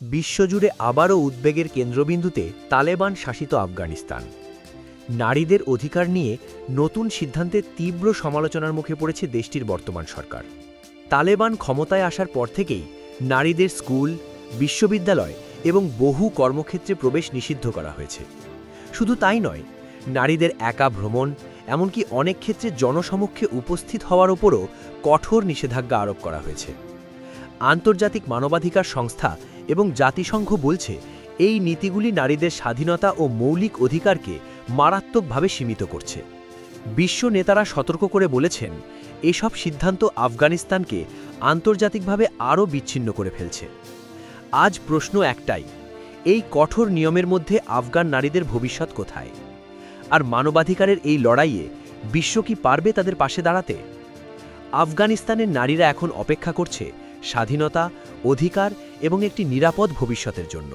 বিশ্বজুড়ে আবারও উদ্বেগের কেন্দ্রবিন্দুতে তালেবান শাসিত আফগানিস্তান। নারীদের অধিকার নিয়ে নতুন সিদ্ধান্তে তীব্র সমালোচনার মুখে পড়েছে দেশটির বর্তমান সরকার। তালেবান ক্ষমতায় আসার পর থেকেই নারীদের স্কুল, বিশ্ববিদ্যালয় এবং বহু কর্মক্ষেত্রে প্রবেশ নিষিদ্ধ করা হয়েছে। শুধু তাই নয়, নারীদের একা ভ্রমণ, এমনকি অনেক ক্ষেত্রে জনসমক্ষে উপস্থিত হওয়ার ওপরও কঠোর নিষেধাজ্ঞা আরোপ করা হয়েছে। আন্তর্জাতিক মানবাধিকার সংস্থা এবং জাতিসংঘ বলছে, এই নীতিগুলি নারীদের স্বাধীনতা ও মৌলিক অধিকারকে মারাত্মকভাবে সীমিত করছে। বিশ্ব নেতারা সতর্ক করে বলেছেন, এসব সিদ্ধান্ত আফগানিস্তানকে আন্তর্জাতিকভাবে আরও বিচ্ছিন্ন করে ফেলছে। আজ প্রশ্ন একটাই, এই কঠোর নিয়মের মধ্যে আফগান নারীদের ভবিষ্যৎ কোথায়? আর মানবাধিকারের এই লড়াইয়ে বিশ্ব কি পারবে তাদের পাশে দাঁড়াতে? আফগানিস্তানের নারীরা এখন অপেক্ষা করছে স্বাধীনতা, অধিকার এবং একটি নিরাপদ ভবিষ্যতের জন্য।